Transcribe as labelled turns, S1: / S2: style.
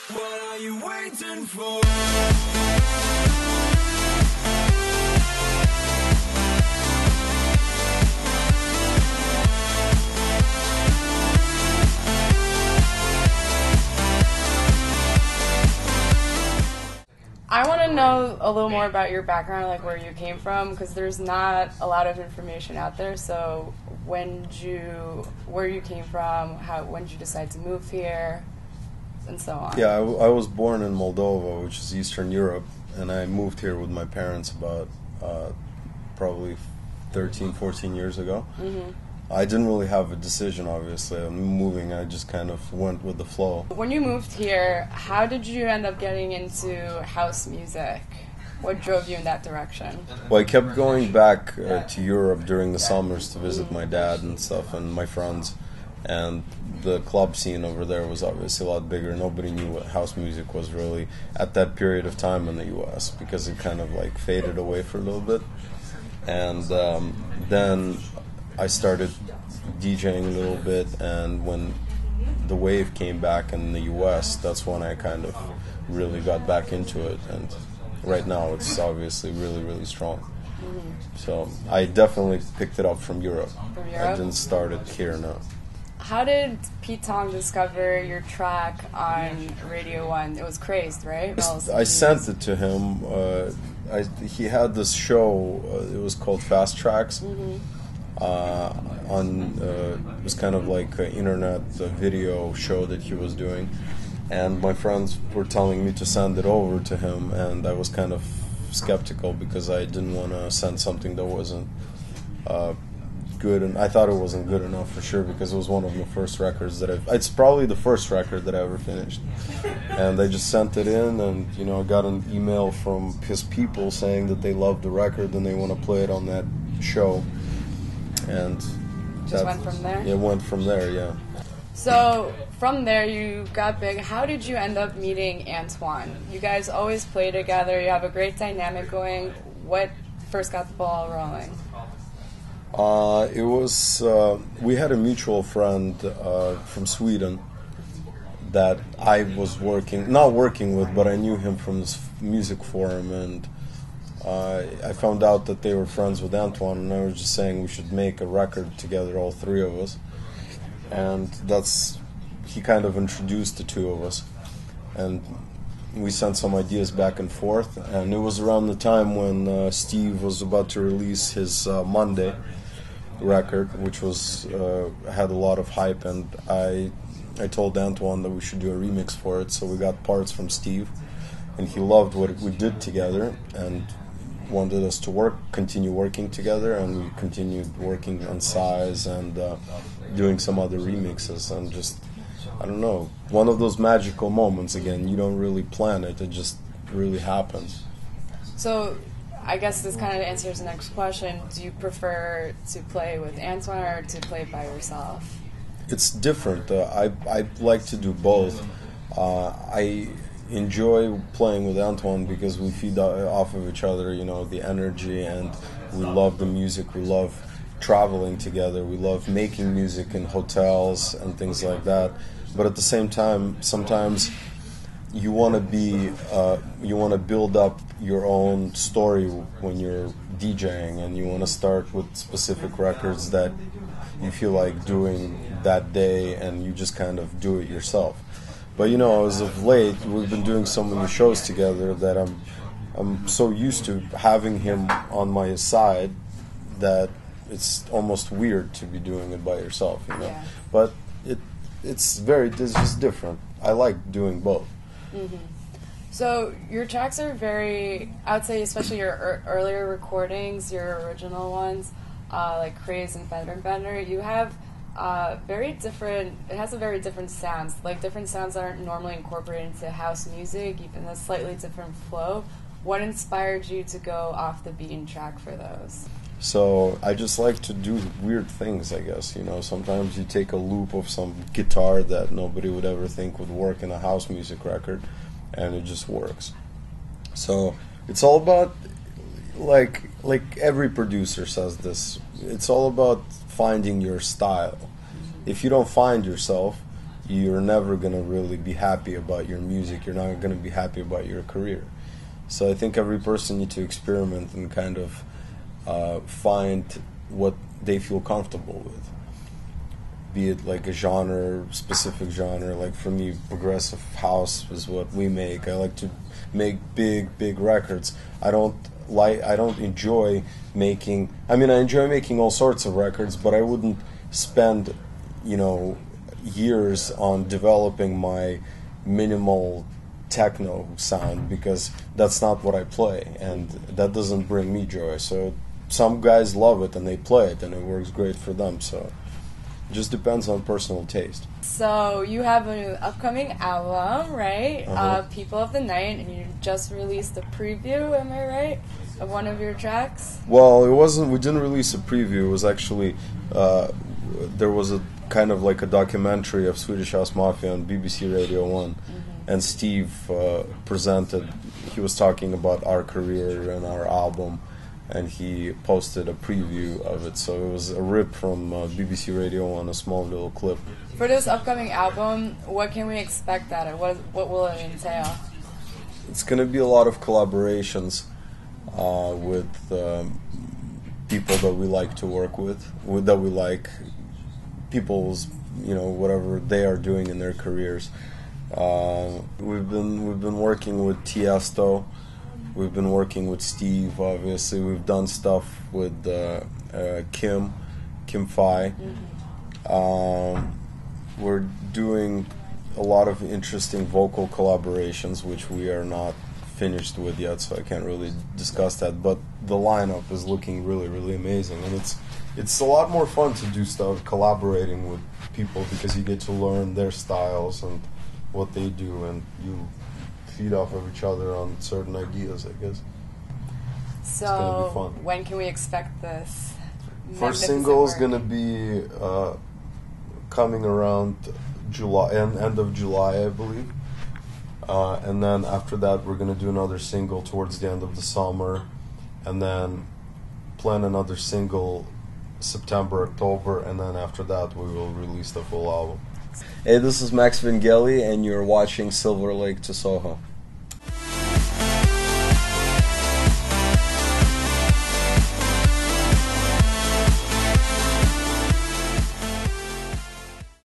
S1: What are you waiting for?
S2: I want to know a little more about your background, like where you came from, because there's not a lot of information out there. So, where you came from, when did you decide to move here, and so on?
S3: Yeah, I was born in Moldova, which is Eastern Europe, and I moved here with my parents about probably 13, 14 years ago. Mm-hmm. I didn't really have a decision, obviously. I'm moving, I just kind of went with the flow.
S2: When you moved here, how did you end up getting into house music? What drove you in that direction?
S3: Well, I kept going back to Europe during the summers to visit my dad and stuff, and my friends. And the club scene over there was obviously a lot bigger. Nobody knew what house music was really at that period of time in the U.S. because it kind of like faded away for a little bit. And then I started DJing a little bit, and when the wave came back in the US, that's when I kind of really got back into it, and right now it's obviously really, really strong. Mm-hmm. So I definitely picked it up from Europe.
S2: From Europe?
S3: I didn't start it here, no.
S2: How did Pete Tong discover your track on Radio 1? It was Crazed, right?
S3: I sent it to him. He had this show, it was called Fast Tracks. Mm-hmm. It was kind of like an internet video show that he was doing, and my friends were telling me to send it over to him, and I was kind of skeptical because I didn't want to send something that wasn't good, and I thought it wasn't good enough for sure because it was one of the first records that it's probably the first record that I ever finished, and I just sent it in, and I got an email from his people saying that they loved the record and they want to play it on that show. And
S2: just went from there?
S3: It went from there, yeah.
S2: So, from there you got big. How did you end up meeting Antoine? You guys always play together. You have a great dynamic going. What first got the ball rolling?
S3: It was, we had a mutual friend from Sweden that I was not working with, but I knew him from this music forum, and I found out that they were friends with Antoine, and I was just saying we should make a record together, all three of us. And he kind of introduced the two of us. And we sent some ideas back and forth. And it was around the time when Steve was about to release his Monday record, which had a lot of hype. And I told Antoine that we should do a remix for it, so we got parts from Steve. And he loved what we did together, and wanted us to continue working together, and we continued working on Size and doing some other remixes, and just, I don't know, one of those magical moments again. You don't really plan it, it just really happens.
S2: So I guess this kind of answers the next question. Do you prefer to play with Antoine or to play by yourself?
S3: It's different. I like to do both. I enjoy playing with Antoine because we feed off of each other, the energy, and we love the music, we love traveling together, we love making music in hotels and things like that. But at the same time, sometimes you want to build up your own story when you're DJing, and you want to start with specific records that you feel like doing that day, and you just kind of do it yourself. But as of late, we've been doing so many shows together that I'm so used to having him on my side that it's almost weird to be doing it by yourself,
S2: Yeah.
S3: But it's just different. I like doing both.
S2: Mm-hmm. So your tracks are very, I would say, especially your earlier recordings, your original ones, like Craze and Better and Better, you have it has a very different sounds, like different sounds that aren't normally incorporated into house music, even a slightly different flow. What inspired you to go off the beaten track for those?
S3: So I just like to do weird things, I guess. Sometimes you take a loop of some guitar that nobody would ever think would work in a house music record, and it just works. So it's all about, like every producer says this, it's all about finding your style. If you don't find yourself, you're never gonna really be happy about your music. You're not gonna be happy about your career. So I think every person needs to experiment and kind of find what they feel comfortable with. Be it like a genre, specific genre. Like for me, progressive house is what we make. I like to make big records. I don't enjoy making. I mean, I enjoy making all sorts of records, but I wouldn't spend, years on developing my minimal techno sound, because that's not what I play, and that doesn't bring me joy. So some guys love it and they play it and it works great for them. So it just depends on personal taste.
S2: So you have an upcoming album, right? People of the Night, and you just released a preview, am I right, of one of your tracks?
S3: Well, it wasn't. We didn't release a preview. It was actually there was a kind of like a documentary of Swedish House Mafia on BBC Radio 1, and Steve presented. He was talking about our career and our album, and he posted a preview of it. So it was a rip from BBC Radio 1, a small little clip.
S2: For this upcoming album, what can we expect at it? What will it entail?
S3: It's going to be a lot of collaborations with people that we like to work with, that we like people's, whatever they are doing in their careers. We've been working with Tiesto. We've been working with Steve, obviously. We've done stuff with Kim Fi. We're doing a lot of interesting vocal collaborations, which we are not finished with yet, so I can't really discuss that. But the lineup is looking really, really amazing, and it's a lot more fun to do stuff collaborating with people, because you get to learn their styles and what they do, and you feed off of each other on certain ideas, I guess.
S2: So,
S3: it's gonna be fun.
S2: When can we expect this?
S3: First single is gonna be coming around July, end of July, I believe. And then after that, we're gonna do another single towards the end of the summer, and then plan another single September, October, and then after that, we will release the full album. Hey, this is Max Vangeli, and you're watching Silverlake to Soho.